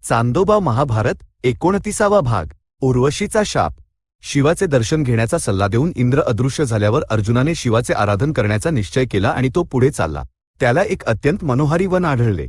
चांदोबा महाभारत 29वा भाग. उर्वशीचा शाप. शिवाचे दर्शन घेण्याचा सल्ला देऊन इंद्र अदृश्य झाल्यावर अर्जुनाने शिवाचे आराधन करण्याचा निश्चय केला आणि तो पुढे चालला. त्याला एक अत्यंत मनोहारी वन आढळले.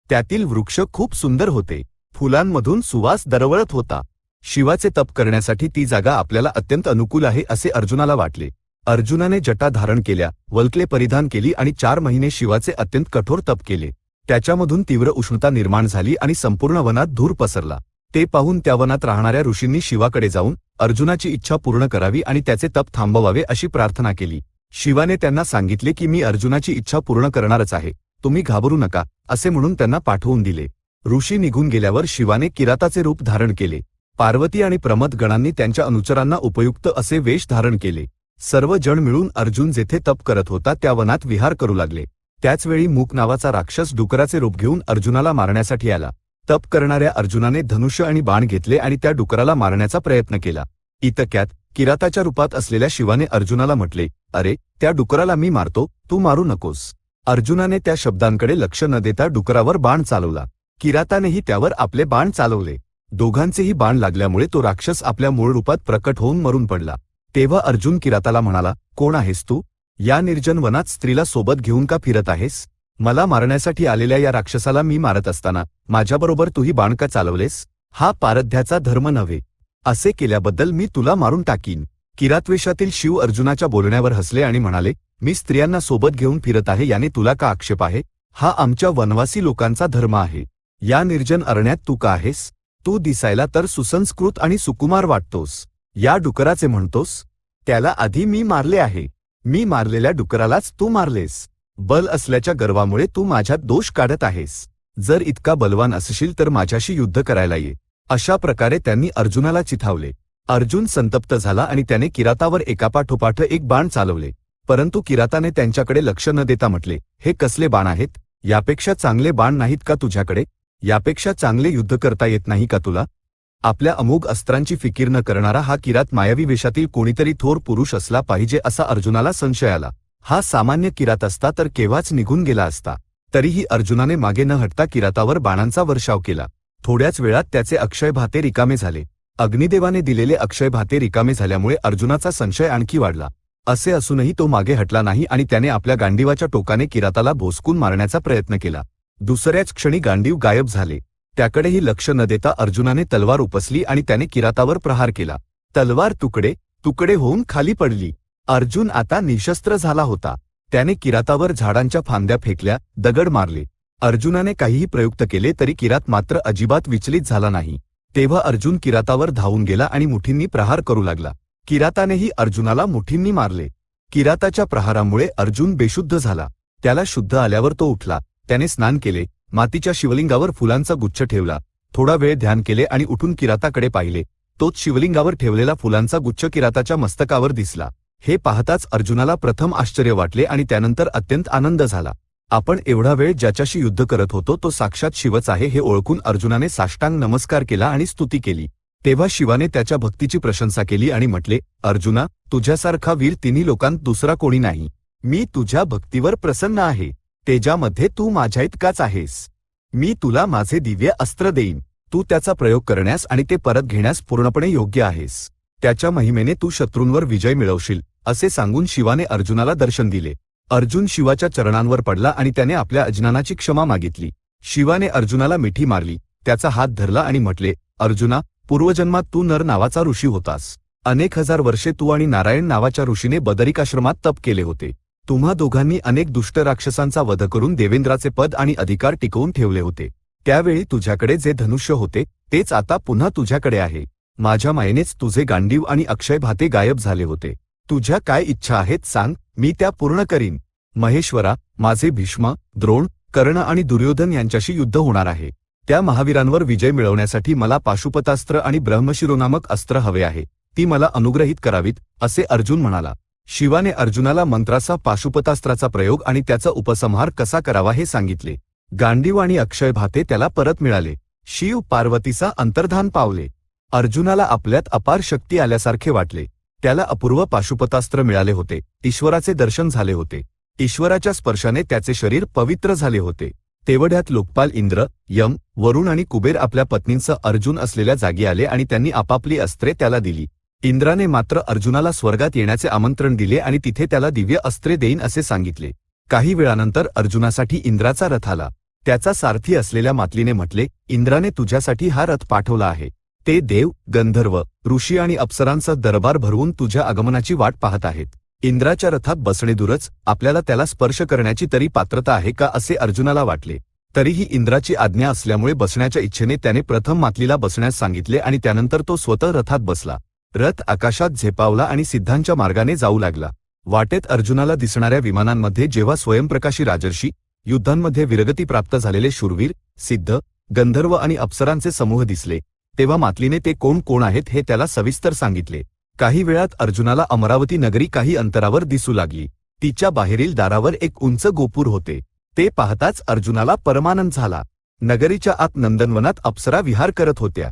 त्यातील वृक्ष खूप सुंदर होते. फुलांमधून सुवास दरवळत होता. शिवाचे तप करण्यासाठी ती जागा आपल्याला अत्यंत अनुकूल आहे असे अर्जुनाला वाटले. अर्जुनाने जटा धारण केल्या, वल्कले परिधान केली आणि 4 महिने शिवाचे अत्यंत कठोर तप केले. त्याच्यामधून तीव्र उष्णता निर्माण झाली आणि संपूर्ण वनात धूर पसरला. ते पाहून त्या वनात राहणाऱ्या ऋषींनी शिवाकडे जाऊन अर्जुनाची इच्छा पूर्ण करावी आणि त्याचे तप थांबवावे अशी प्रार्थना केली. शिवाने त्यांना सांगितले की मी अर्जुनाची इच्छा पूर्ण करणारच आहे, तुम्ही घाबरू नका असे म्हणून त्यांना पाठवून दिले. ऋषी निघून गेल्यावर शिवाने किराताचे रूप धारण केले. पार्वती आणि प्रमद गणांनी त्यांच्या अनुचरांना उपयुक्त असे वेश धारण केले. सर्व जण मिळून अर्जुन जेथे तप करत होता त्या वनात विहार करू लागले. त्याचवेळी मूक नावाचा राक्षस डुकराचे रूप घेऊन अर्जुनाला मारण्यासाठी आला. तप करणाऱ्या अर्जुनाने धनुष्य आणि बाण घेतले आणि त्या डुकराला मारण्याचा प्रयत्न केला. इतक्यात किराताच्या रूपात असलेल्या शिवाने अर्जुनाला म्हटले, अरे, त्या डुकराला मी मारतो, तू मारू नकोस. अर्जुनाने त्या शब्दांकडे लक्ष न देता डुकरावर बाण चालवला. किरातानेही त्यावर आपले बाण चालवले. दोघांचेही बाण लागल्यामुळे तो राक्षस आपल्या मूळ रूपात प्रकट होऊन मरून पडला. तेव्हा अर्जुन किराताला म्हणाला, कोण आहेस तू? या निर्जन वनात स्त्रीला सोबत घेऊन का फिरत आहेस? मला मारण्यासाठी आलेल्या या राक्षसाला मी मारत असताना माझ्याबरोबर तूही बाण का चालवलेस? हा पारध्याचा धर्म नव्हे. असे केल्याबद्दल मी तुला मारून टाकीन. किरातवेषातील शिव अर्जुनाच्या बोलण्यावर हसले आणि म्हणाले, मी स्त्रियांना सोबत घेऊन फिरत आहे याने तुला का आक्षेप आहे? हा आमच्या वनवासी लोकांचा धर्म आहे. या निर्जन अरण्यात तू का आहेस? तू दिसायला तर सुसंस्कृत आणि सुकुमार वाटतोस. या डुकराचे म्हणतोस? त्याला आधी मी मारले आहे. मी मारलेल्या डुकरालाच तू मारलेस. बल असल्याच्या गर्वामुळे तू माझ्यात दोष काढत आहेस. जर इतका बलवान असशील तर माझ्याशी युद्ध करायला ये. अशा प्रकारे त्यांनी अर्जुनाला चिथावले. अर्जुन संतप्त झाला आणि त्याने किरातावर एकापाठोपाठ एक बाण चालवले. परंतु किराताने त्यांच्याकडे लक्ष न देता म्हटले, हे कसले बाण आहेत? यापेक्षा चांगले बाण नाहीत का तुझ्याकडे? यापेक्षा चांगले युद्ध करता येत नाही का तुला? आपल्या अमोघ अस्त्रांची फिकीर न करणारा हा किरात मायावी वेशातील कोणीतरी थोर पुरुष असला पाहिजे असा अर्जुनाला संशय आला. हा सामान्य किरात असता तर केव्हाच निघून गेला असता. तरीही अर्जुनाने मागे न हटता किरातावर बाणांचा वर्षाव केला. थोड्याच वेळात त्याचे अक्षय भाते रिकामे झाले. अग्निदेवाने दिलेले अक्षय भाते रिकामे झाल्यामुळे अर्जुनाचा संशय आणखी वाढला. असे असूनही तो मागे हटला नाही आणि त्याने आपल्या गांडीवाच्या टोकाने किराताला भोसकून मारण्याचा प्रयत्न केला. दुसऱ्याच क्षणी गांडीव गायब झाले. त्याकडेही लक्ष न देता अर्जुनाने तलवार उपसली आणि त्याने किरातावर प्रहार केला. तलवार तुकडे तुकडे होऊन खाली पडली. अर्जुन आता निशस्त्र झाला होता. त्याने किरातावर झाडांच्या फांद्या फेकल्या, दगड मारले. अर्जुनाने काहीही प्रयुक्त केले तरी किरात मात्र अजिबात विचलित झाला नाही. तेव्हा अर्जुन किरातावर धावून गेला आणि मुठींनी प्रहार करू लागला. किरातानेही अर्जुनाला मुठींनी मारले. किराताच्या प्रहारामुळे अर्जुन बेशुद्ध झाला. त्याला शुद्ध आल्यावर तो उठला. त्याने स्नान केले, मातीच्या शिवलिंगावर फुलांचा गुच्छ ठेवला, थोडा वेळ ध्यान केले आणि उठून किराताकडे पाहिले. तोच शिवलिंगावर ठेवलेला फुलांचा गुच्छ किराताच्या मस्तकावर दिसला. हे पाहताच अर्जुनाला प्रथम आश्चर्य वाटले आणि त्यानंतर अत्यंत आनंद झाला. आपण एवढा वेळ ज्याच्याशी युद्ध करत होतो तो साक्षात शिवच आहे हे ओळखून अर्जुनाने साष्टांग नमस्कार केला आणि स्तुती केली. तेव्हा शिवाने त्याच्या भक्तीची प्रशंसा केली आणि म्हटले, अर्जुना, तुझ्यासारखा वीर तिन्ही लोकांत दुसरा कोणी नाही. मी तुझ्या भक्तीवर प्रसन्न आहे. तेजामध्ये तू माझ्या इतकाच आहेस. मी तुला माझे दिव्य अस्त्र देईन. तू त्याचा प्रयोग करण्यास आणि ते परत घेण्यास पूर्णपणे योग्य आहेस. त्याच्या महिमेने तू शत्रूंवर विजय मिळवशील असे सांगून शिवाने अर्जुनाला दर्शन दिले. अर्जुन शिवाच्या चरणांवर पडला आणि त्याने आपल्या अज्ञानाची क्षमा मागितली. शिवाने अर्जुनाला मिठी मारली, त्याचा हात धरला आणि म्हटले, अर्जुना, पूर्वजन्मात तू नर नावाचा ऋषी होतास. अनेक हजार वर्षे तू आणि नारायण नावाच्या ऋषीने बदरिकाश्रमात तप केले होते. तुम्हा दोघांनी अनेक दुष्ट राक्षसांचा वध करून देवेंद्राचे पद आणि अधिकार टिकवून ठेवले होते. त्यावेळी तुझ्याकडे जे धनुष्य होते तेच आता पुन्हा तुझ्याकडे आहे. माझ्या मायेनेच तुझे गांडीव आणि अक्षय भाते गायब झाले होते. तुझ्या काय इच्छा आहेत सांग, मी त्या पूर्ण करीन. महेश्वरा, माझे भीष्म, द्रोण, कर्ण आणि दुर्योधन यांच्याशी युद्ध होणार आहे. त्या महावीरांवर विजय मिळवण्यासाठी मला पाशुपतास्त्र आणि ब्रह्मशिरो नामक अस्त्र हवे आहे. ती मला अनुग्रहित करावीत असे अर्जुन म्हणाला. शिवाने अर्जुनाला मंत्राचा पाशुपतास्त्राचा प्रयोग आणि त्याचा उपसंहार कसा करावा हे सांगितले. गांडीव आणि अक्षय भाते त्याला परत मिळाले. शिव पार्वतीचा अंतर्धान पावले. अर्जुनाला आपल्यात अपार शक्ती आल्यासारखे वाटले. त्याला अपूर्व पाशुपतास्त्र मिळाले होते. ईश्वराचे दर्शन झाले होते. ईश्वराच्या स्पर्शाने त्याचे शरीर पवित्र झाले होते. तेवढ्यात लोकपाल इंद्र, यम, वरुण आणि कुबेर आपल्या पत्नींसह अर्जुन असलेल्या जागी आले आणि त्यांनी आपापली अस्त्रे त्याला दिली. इंद्राने मात्र अर्जुनाला स्वर्गात येण्याचे आमंत्रण दिले आणि तिथे त्याला दिव्य अस्त्रे देईन असे सांगितले. काही वेळानंतर अर्जुनासाठी इंद्राचा रथ आला. त्याचा सारथी असलेल्या मातलीने म्हटले, इंद्राने तुझ्यासाठी हा रथ पाठवला आहे. ते देव, गंधर्व, ऋषी आणि अप्सरांचा दरबार भरवून तुझ्या आगमनाची वाट पाहत आहेत. इंद्राच्या रथात बसणे दूरच, आपल्याला त्याला स्पर्श करण्याची तरी पात्रता आहे का असे अर्जुनाला वाटले. तरीही इंद्राची आज्ञा असल्यामुळे बसण्याच्या इच्छेने त्याने प्रथम मातलीला बसण्यास सांगितले आणि त्यानंतर तो स्वतः रथात बसला. रथ आकाशात झेपावला आणि सिद्धांच्या मार्गाने जाऊ लागला. वाटेत अर्जुनाला दिसणाऱ्या विमानांमध्ये जेव्हा स्वयंप्रकाशी राजर्षी, युद्धांमध्ये विरगती प्राप्त झालेले शूरवीर, सिद्ध, गंधर्व आणि अप्सरांचे समूह दिसले, तेव्हा मातलीने ते कोण कोण आहेत हे त्याला सविस्तर सांगितले. काही वेळात अर्जुनाला अमरावती नगरी काही अंतरावर दिसू लागली. तिच्या बाहेरील दारावर एक उंच गोपूर होते. ते पाहताच अर्जुनाला परमानंद झाला. नगरीच्या आत नंदनवनात अप्सरा विहार करत होत्या.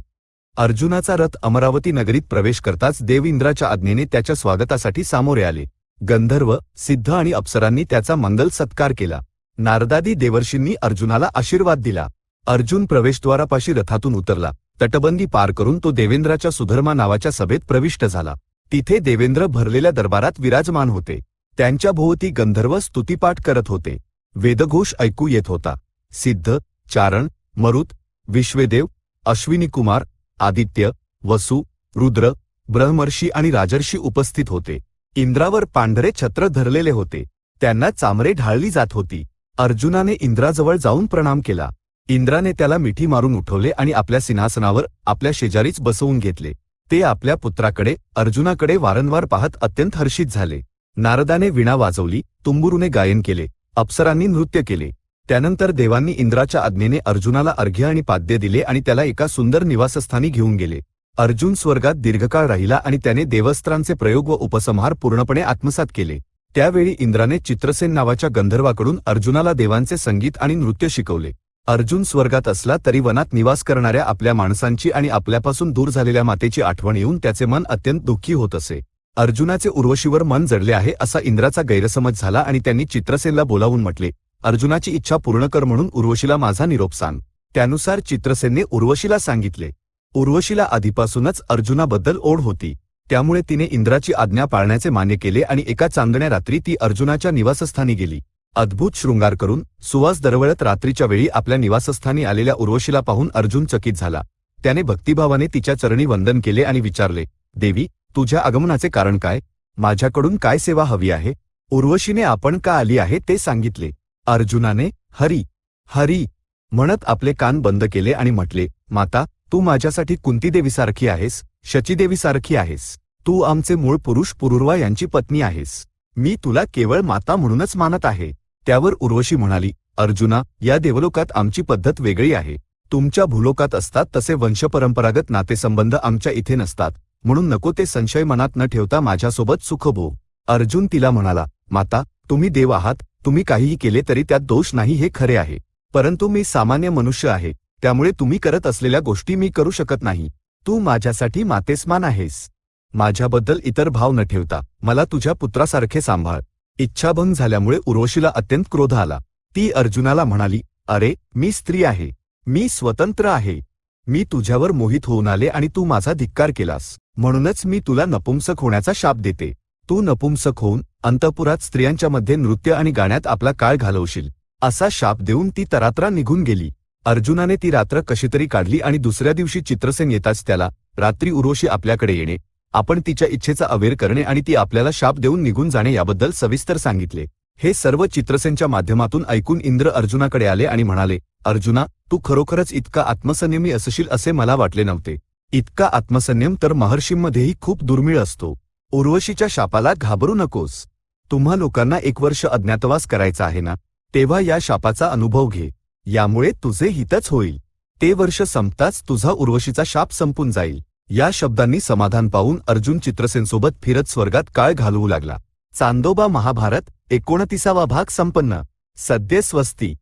अर्जुनाचा रथ अमरावती नगरीत प्रवेश करताच देव इंद्राच्या आज्ञेने त्याच्या स्वागतासाठी सामोरे आले. गंधर्व, सिद्ध आणि अप्सरांनी त्याचा मंगल सत्कार केला. नारदादी देवर्षींनी अर्जुनाला आशीर्वाद दिला. अर्जुन प्रवेशद्वारापाशी रथातून उतरला. तटबंदी पार करून तो देवेंद्राच्या सुधर्मा नावाच्या सभेत प्रविष्ट झाला. तिथे देवेंद्र भरलेल्या दरबारात विराजमान होते. त्यांच्या भोवती गंधर्व स्तुतिपाठ करत होते. वेदघोष ऐकू येत होता. सिद्ध, चारण, मरुत, विश्वेदेव, अश्विनीकुमार, आदित्य, वसु, रुद्र, ब्रह्मर्षी आणि राजर्षी उपस्थित होते. इंद्रावर पांढरे छत्र धरलेले होते. त्यांना चामरे ढाळली जात होती. अर्जुनाने इंद्राजवळ जाऊन प्रणाम केला. इंद्राने त्याला मिठी मारून उठवले आणि आपल्या सिंहासनावर आपल्या शेजारीच बसवून घेतले. ते आपल्या पुत्राकडे, अर्जुनाकडे वारंवार पाहत अत्यंत हर्षित झाले. नारदाने वीणा वाजवली, तुंबुरूने गायन केले, अप्सरांनी नृत्य केले. त्यानंतर देवांनी इंद्राच्या आज्ञेने अर्जुनाला अर्घ्य आणि पाद्य दिले आणि त्याला एका सुंदर निवासस्थानी घेऊन गेले. अर्जुन स्वर्गात दीर्घकाळ राहिला आणि त्याने देवस्त्रांचे प्रयोग व उपसंहार पूर्णपणे आत्मसात केले. त्यावेळी इंद्राने चित्रसेन नावाच्या गंधर्वाकडून अर्जुनाला देवांचे संगीत आणि नृत्य शिकवले. अर्जुन स्वर्गात असला तरी वनात निवास करणाऱ्या आपल्या माणसांची आणि आपल्यापासून दूर झालेल्या मातेची आठवण येऊन त्याचे मन अत्यंत दुःखी होत असे. अर्जुनाचे उर्वशीवर मन जडले आहे असा इंद्राचा गैरसमज झाला आणि त्यांनी चित्रसेनला बोलावून म्हटले, अर्जुनाची इच्छा पूर्ण कर म्हणून उर्वशीला माझा निरोप सांग. त्यानुसार चित्रसेनने उर्वशीला सांगितले. उर्वशीला आधीपासूनच अर्जुनाबद्दल ओढ होती. त्यामुळे तिने इंद्राची आज्ञा पाळण्याचे मान्य केले आणि एका चांदण्या रात्री ती अर्जुनाच्या निवासस्थानी गेली. अद्भुत शृंगार करून, सुवास दरवळत रात्रीच्या वेळी आपल्या निवासस्थानी आलेल्या उर्वशीला पाहून अर्जुन चकित झाला. त्याने भक्तिभावाने तिच्या चरणी वंदन केले आणि विचारले, देवी, तुझ्या आगमनाचे कारण काय? माझ्याकडून काय सेवा हवी आहे? उर्वशीने आपण का आली आहे ते सांगितले. अर्जुनाने हरी हरी म्हणत आपले कान बंद केले आणि म्हटले, माता, तू माझ्यासाठी कुंतीदेवीसारखी आहेस, शचीदेवीसारखी आहेस. तू आमचे मूळ पुरुष पुरुरवा यांची पत्नी आहेस. मी तुला केवळ माता म्हणूनच मानत आहे. त्यावर उर्वशी म्हणाली, अर्जुना, या देवलोकात आमची पद्धत वेगळी आहे. तुमच्या भूलोकात असतात तसे वंशपरंपरागत नातेसंबंध आमच्या इथे नसतात, म्हणून नको ते संशय मनात न ठेवता माझ्यासोबत सुख भोग. अर्जुन तिला म्हणाला, माता, तुम्ही देव आहात, तुम्ही काहीही केले तरी त्यात दोष नाही हे खरे आहे. परंतु मी सामान्य मनुष्य आहे, त्यामुळे तुम्ही करत असलेल्या गोष्टी मी करू शकत नाही. तू माझ्यासाठी मातेसमान आहेस. माझ्याबद्दल इतर भाव न ठेवता मला तुझ्या पुत्रासारखे सांभाळ. इच्छाभंग झाल्यामुळे उर्वशीला अत्यंत क्रोध आला. ती अर्जुनाला म्हणाली, अरे, मी स्त्री आहे, मी स्वतंत्र आहे. मी तुझ्यावर मोहित होऊन आले आणि तू माझा धिक्कार केलास, म्हणूनच मी तुला नपुंसक होण्याचा शाप देते. तू नपुंसक होऊन अंतःपुरात स्त्रियांच्या मध्ये नृत्य आणि गाण्यात आपला काळ घालवशील, असा शाप देऊन ती तरात्रा निघून गेली. अर्जुनाने ती रात्र कशीतरी काढली आणि दुसऱ्या दिवशी चित्रसेन येताच त्याला, रात्री उर्वशी आपल्याकडे येणे, आपण तिच्या इच्छेचा अवेर करणे आणि ती आपल्याला शाप देऊन निघून जाणे याबद्दल सविस्तर सांगितले. हे सर्व चित्रसेनच्या माध्यमातून ऐकून इंद्र अर्जुनाकडे आले आणि म्हणाले, अर्जुना, तू खरोखरच इतका आत्मसंयमी असशील असे मला वाटले नव्हते. इतका आत्मसंयम तर महर्षींमध्येही खूप दुर्मिळ असतो. उर्वशीच्या शापाला घाबरू नकोस. तुम्हा लोकांना 1 वर्ष अज्ञातवास करायचा आहे ना, तेव्हा या शापाचा अनुभव घे. यामुळे तुझे हितच होईल. ते वर्ष संपताच तुझा उर्वशीचा शाप संपून जाईल. या शब्दांनी समाधान पावून अर्जुन चित्रसेनसोबत फिरत स्वर्गात काळ घालवू लागला. चांदोबा महाभारत 29वा भाग संपन्न. सद्य स्वस्ती.